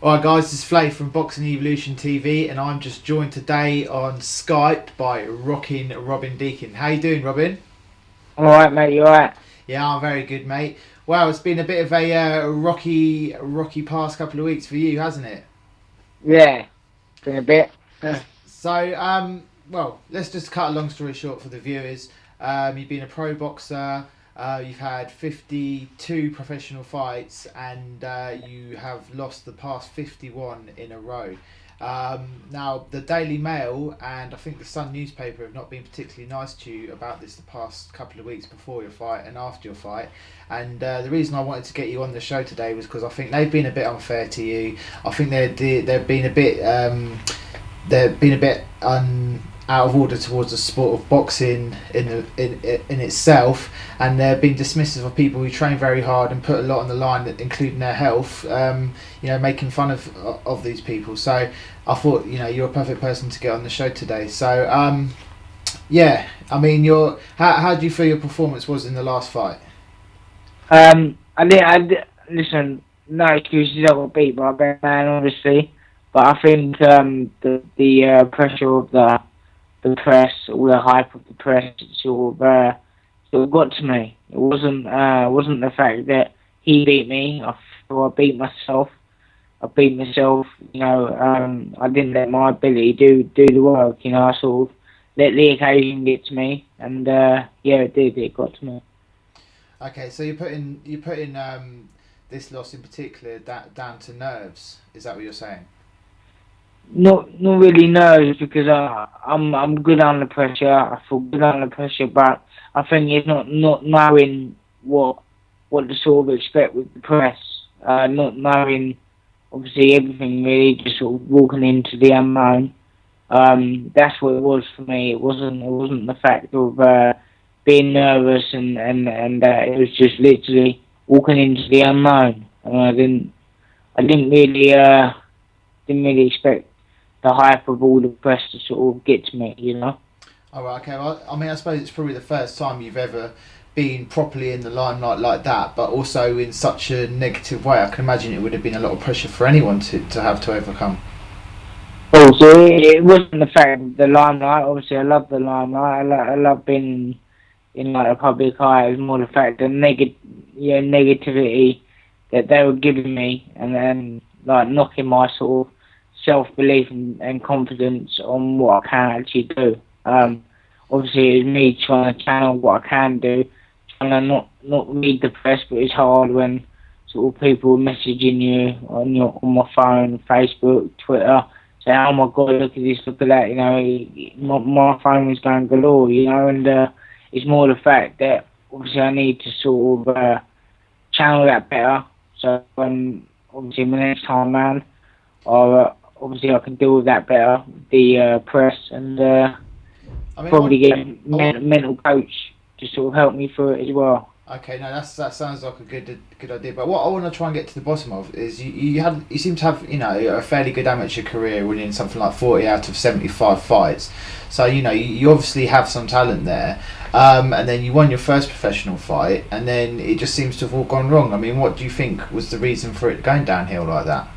Alright guys, this is Flave from Boxing Evolution TV and I'm just joined today on Skype by Rockin Robin Deakin. How you doing, Robin? I'm alright, mate, you alright? Yeah, I'm very good, mate. Wow, it's been a bit of a rocky past couple of weeks for you, hasn't it? Yeah, been a bit. So, well, let's just cut a long story short for the viewers. You've been a pro boxer, you've had 52 professional fights, and you have lost the past 51 in a row. Now, the Daily Mail and I think the Sun newspaper have not been particularly nice to you about this the past couple of weeks before your fight and after your fight. And the reason I wanted to get you on the show today was because I think they've been a bit unfair to you. I think they've been a bit out of order towards the sport of boxing in itself, and they've been dismissive of people who train very hard and put a lot on the line, including their health. Making fun of these people. So I thought, you're a perfect person to get on the show today. So yeah, I mean, how do you feel your performance was in the last fight? Listen, no excuses. I got beat by a bad man, obviously, but I think the pressure of the press, all the hype of the press, sort of got to me. It wasn't the fact that he beat me. I feel I beat myself. I didn't let my ability do the work. I sort of let the occasion get to me, and it did. It got to me. Okay, so you put in this loss in particular down to nerves. Is that what you're saying? Not really nerves, because I'm good under pressure. I feel good under pressure, but I think it's not knowing what to sort of expect with the press. Not knowing obviously everything, really, just sort of walking into the unknown. That's what it was for me. It wasn't the fact of being nervous and it was just literally walking into the unknown. And I didn't really expect the hype of all the press to sort of get to me, Oh, right, okay. Well, I mean, I suppose it's probably the first time you've ever been properly in the limelight like that, but also in such a negative way. I can imagine it would have been a lot of pressure for anyone to have to overcome. Also, it wasn't the fact of the limelight. Obviously, I love the limelight. I love being in like a public eye. It was more the fact the negativity that they were giving me, and then like knocking my sort of self-belief and confidence on what I can actually do. Obviously, it's me trying to channel what I can do, trying to not read the press, but it's hard when sort of people are messaging you on my phone, Facebook, Twitter, saying, "Oh my God, look at this, look at that." My phone was going galore, and it's more the fact that obviously I need to sort of channel that better. So obviously my next time round, obviously I can deal with that better, the press, and probably get mental coach to sort of help me through it as well. Okay, no, that sounds like a good idea. But what I want to try and get to the bottom of is you seem to have a fairly good amateur career, winning something like 40 out of 75 fights. So you obviously have some talent there. And then you won your first professional fight, and then it just seems to have all gone wrong. I mean, what do you think was the reason for it going downhill like that?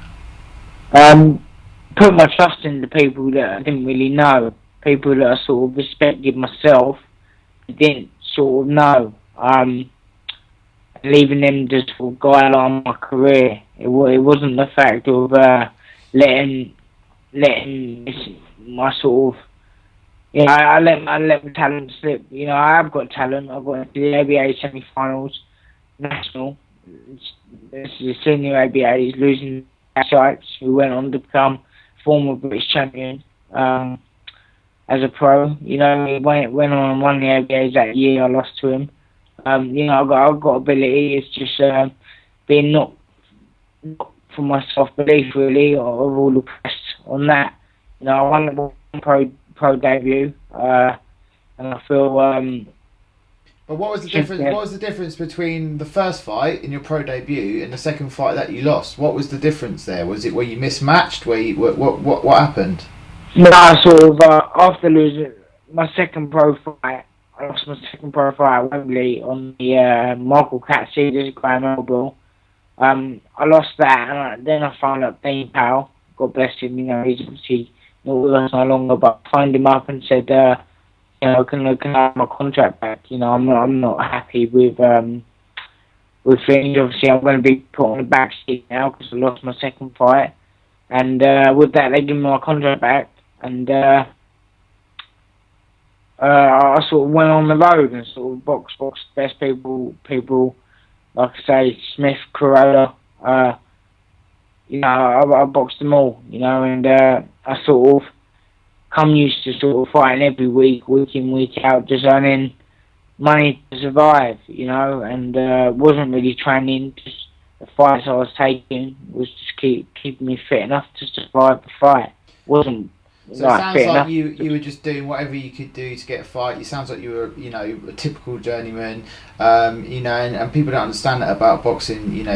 Put my trust in the people that I didn't really know, people that I sort of respected myself, didn't sort of know. Leaving them just for guide on my career. It wasn't the fact of letting my sort of I let my talent slip. I have got talent. I've got into the ABA semi-finals, national. This is the senior ABAs, losing sites, who went on to become former British champion as a pro. He went on and won the ABAs that year. I lost to him. I've got ability. It's just being not for my self-belief, really, of all the press on that. I won the pro debut, and I feel. But what was the difference? What was the difference between the first fight in your pro debut and the second fight that you lost? What was the difference there? Was it where you mismatched? What happened? No, sort of after losing my second pro fight. I lost my second pro fight at Wembley on the Michael Katsidis Graham Elbow. I lost that, and then I found out Dean Powell. God bless him. He's obviously not with us no longer, but I phoned him up and said, can I have my contract back? I'm not happy with things. Obviously, I'm going to be put on the back seat now because I lost my second fight, and with that, they give me my contract back, and I sort of went on the road and sort of boxed best people like I say, Smith, Kuroda. I boxed them all, and I sort of come used to sort of fighting every week in, week out, just earning money to survive, and wasn't really training. Just the fights I was taking was just keeping me fit enough to survive the fight. Wasn't So it sounds like you were just doing whatever you could do to get a fight. It sounds like you were, a typical journeyman, and people don't understand that about boxing. You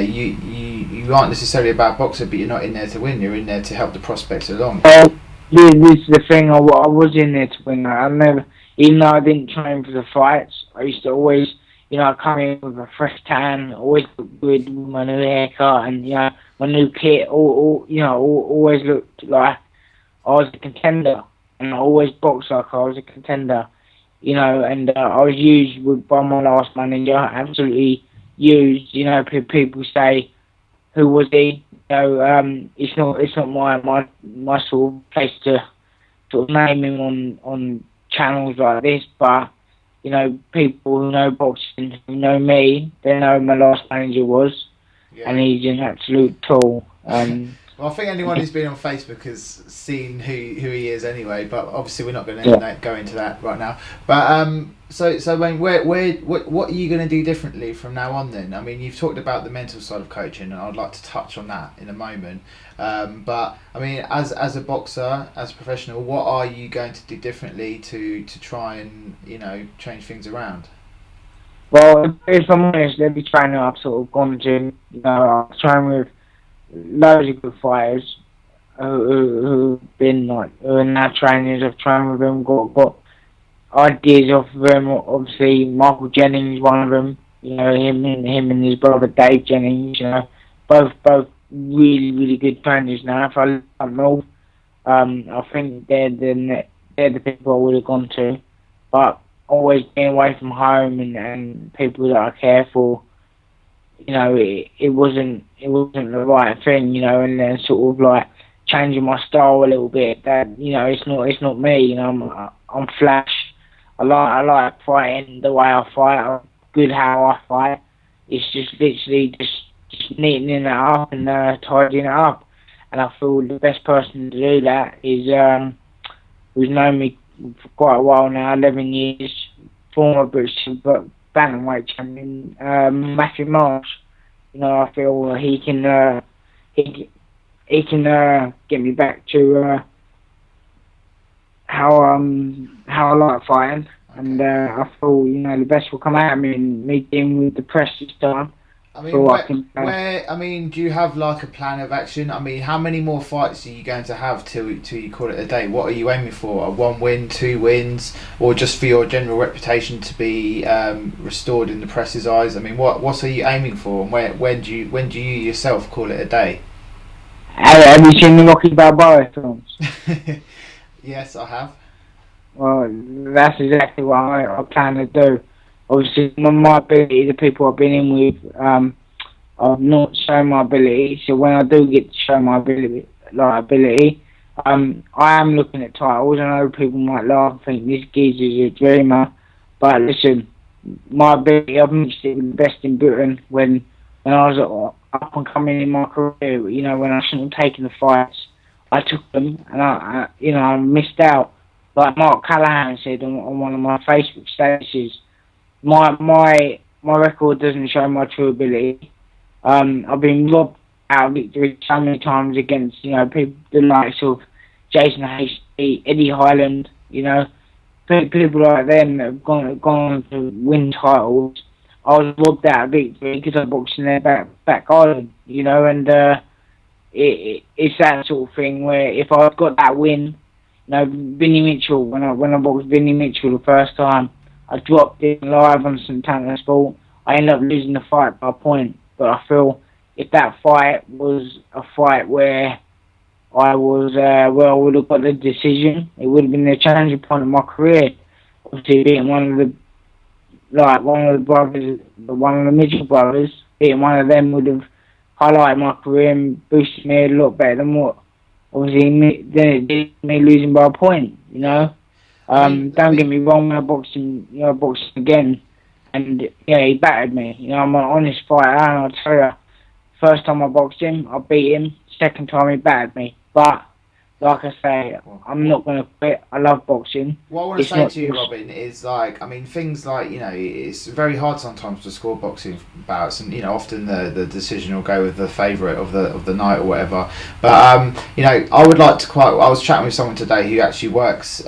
aren't necessarily a bad boxer, but you're not in there to win. You're in there to help the prospects along. This is the thing. I was in there to win. I never, even though I didn't train for the fights, I used to always, come in with a fresh tan, always look good with my new haircut, and my new kit. Always looked like I was a contender, and I always boxed like I was a contender, and I was used by my last manager, absolutely used. People say, who was he? It's not my sort of place to sort of name him on channels like this, but people who know boxing, who know me, they know who my last manager was, and he's an absolute tool. Well, I think anyone who's been on Facebook has seen who he is anyway, but obviously we're not going to go into that right now. But so Wayne, what are you going to do differently from now on then? I mean, you've talked about the mental side of coaching, and I'd like to touch on that in a moment. But I mean, as a boxer, as a professional, what are you going to do differently to try and change things around? Well, if I'm honest, every trainer I've sort of gone to, I've trained with loads of good fighters who've been who are now trainers. I've trained with them, got ideas off of them. Obviously, Michael Jennings, one of them. Him and his brother Dave Jennings. Both really really good trainers now. If I look up north, I think they're the people I would have gone to. But always being away from home and people that I care for. It wasn't the right thing, and then sort of like changing my style a little bit. That it's not me. I'm flash. I like fighting the way I fight. I'm good how I fight. It's just literally just neatening it up and tidying it up. And I feel the best person to do that is who's known me for quite a while now, 11 years, former British bantamweight champion, Matthew Marsh. I feel he can get me back to how I like fighting, and I feel the best will come out of me, and me dealing with the press this time. I mean, do you have like a plan of action? I mean, how many more fights are you going to have till you call it a day? What are you aiming for? A 1 win, 2 wins, or just for your general reputation to be restored in the press's eyes? I mean, what are you aiming for, and when do you yourself call it a day? Have you seen the Rocky Balboa films? Yes, I have. Well, that's exactly what I plan to do. Obviously, my ability, the people I've been in with, I've not shown my ability. So when I do get to show my ability, I am looking at titles. I know people might laugh and think this geezer's a dreamer, but listen, my ability, I've mixed it with the best in Britain when I was up and coming in my career. When I shouldn't have taken the fights, I took them, and I missed out. Like Mark Callahan said on one of my Facebook statuses. My record doesn't show my true ability. I've been robbed out of victory so many times against people the likes of Jason Hasty, Eddie Highland, people like them that have gone on to win titles. I was robbed out of victory because I boxed in their back garden, and it's that sort of thing where if I've got that win, Vinnie Mitchell, when I boxed Vinnie Mitchell the first time, I dropped it live on St. Tanner Sport. I ended up losing the fight by a point, but I feel if that fight was a fight where I was, where I would have got the decision, it would have been the changing point of my career. Obviously, being one of the brothers, one of the Mitchell brothers, being one of them would have highlighted my career and boosted me a lot better than what obviously then it did me losing by a point. Don't get me wrong, when I boxed him, I boxed him again, and yeah, he battered me. I'm an honest fighter, and I'll tell you, first time I boxed him, I beat him. Second time, he battered me. But like I say, I'm not going to quit. I love boxing. What I want to say to you, Robin, is things like, it's very hard sometimes to score boxing bouts, and often the decision will go with the favourite of the night or whatever. But I would like to I was chatting with someone today who actually works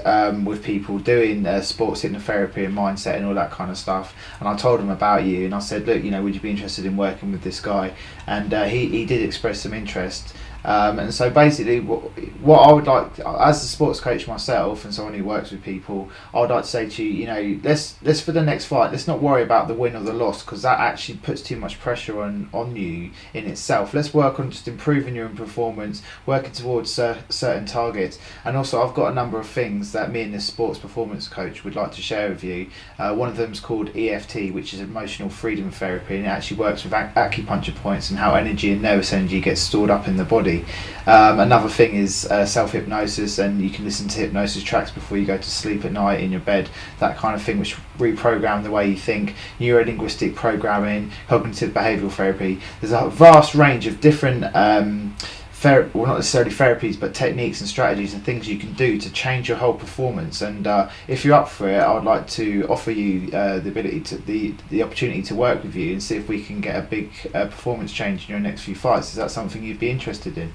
with people doing sports hypnotherapy and mindset and all that kind of stuff, and I told him about you, and I said, look, would you be interested in working with this guy? And he did express some interest. And so basically, what I would like, as a sports coach myself and someone who works with people, I would like to say to you, let's for the next fight, let's not worry about the win or the loss, because that actually puts too much pressure on you in itself. Let's work on just improving your own performance, working towards certain targets. And also, I've got a number of things that me and this sports performance coach would like to share with you. One of them is called EFT, which is emotional freedom therapy, and it actually works with acupuncture points and how energy and nervous energy gets stored up in the body. Another thing is self-hypnosis, and you can listen to hypnosis tracks before you go to sleep at night in your bed, that kind of thing, which reprogram the way you think. Neuro-linguistic programming, cognitive behavioural therapy. There's a vast range of different well, not necessarily therapies, but techniques and strategies and things you can do to change your whole performance. And if you're up for it, I would like to offer you the ability to the opportunity to work with you and see if we can get a big performance change in your next few fights. Is that something you'd be interested in?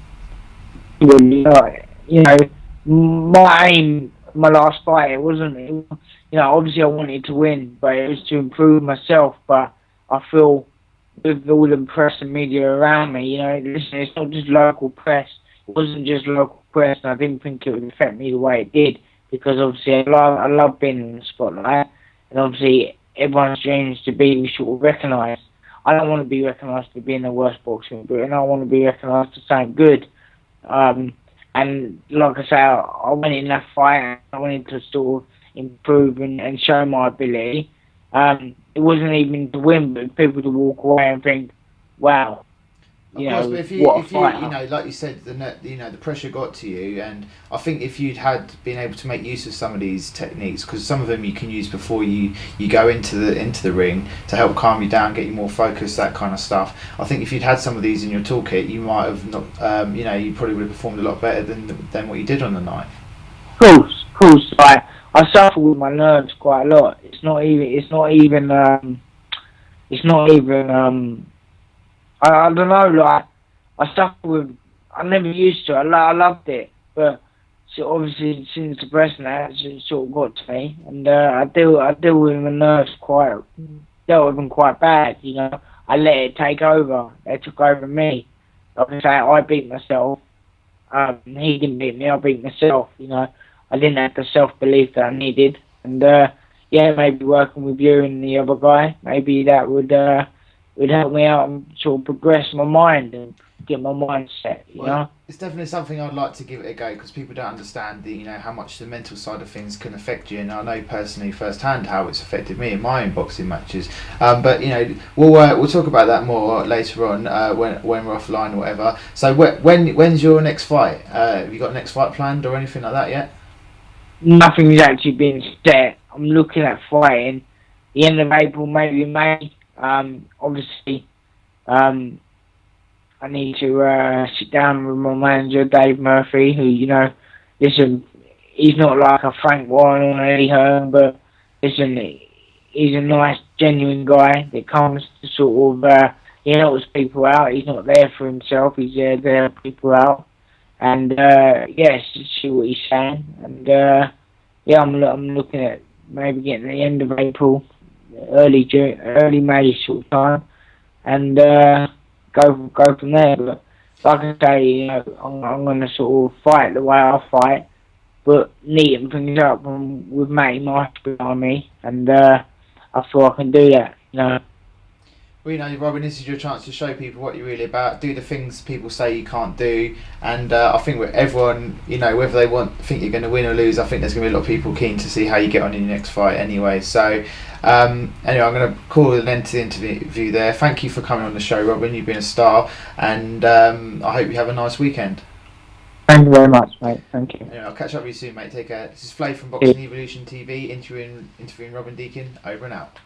My aim, my last fight, it wasn't. Obviously I wanted to win, but it was to improve myself. But I feel, with all the press and media around me, listen, it's not just local press. It wasn't just local press, and I didn't think it would affect me the way it did, because obviously I love being in the spotlight, and obviously everyone's dreams to be sort of recognised. I don't want to be recognised for being the worst boxer in Britain. I want to be recognised for something good. And like I say, I went in that fight, and I wanted to sort of improve and show my ability. It wasn't even to win, but people to walk away and think, "Wow." Of course, but if you like you said, the pressure got to you, and I think if you'd been able to make use of some of these techniques, because some of them you can use before you go into the ring to help calm you down, get you more focused, that kind of stuff. I think if you'd had some of these in your toolkit, you might have not, you probably would have performed a lot better than what you did on the night. Of course. I suffer with my nerves quite a lot. It's not even. I don't know. I suffer with. I never used to. I loved it, but so obviously since the press now, it's sort of got to me, and I deal with my nerves dealt with them quite bad. I let it take over. They took over me. Like I say, I beat myself. He didn't beat me. I beat myself. I didn't have the self-belief that I needed, and maybe working with you and the other guy, maybe that would help me out and sort of progress my mind and get my mind set. It's definitely something I'd like to give it a go, because people don't understand how much the mental side of things can affect you, and I know personally firsthand how it's affected me in my own boxing matches. But we'll talk about that more later on when we're offline or whatever. So when's your next fight? Have you got a next fight planned or anything like that yet? Nothing's actually been set. I'm looking at fighting the end of April, maybe May. Obviously, I need to sit down with my manager, Dave Murphy, who, listen, he's not like a Frank Warren or an Eddie Hearn, but listen, he's a nice, genuine guy that comes to sort of, he helps people out. He's not there for himself. He's there to help people out. And, see what he's saying. And, I'm looking at maybe getting the end of April, early May sort of time, and go from there. But like I say, I'm going to sort of fight the way I fight, but neaten things up with Matty Marsh behind me, and I feel I can do that. Well, you know, Robin, this is your chance to show people what you're really about. Do the things people say you can't do, and I think with everyone, you know, whether they think you're going to win or lose, I think there's going to be a lot of people keen to see how you get on in your next fight. Anyway, so anyway, I'm going to call an end to the interview there. Thank you for coming on the show, Robin. You've been a star, and I hope you have a nice weekend. Thank you very much, mate. Thank you. Anyway, I'll catch up with you soon, mate. Take care. This is Flave from Boxing Evolution TV, interviewing Robin Deakin. Over and out.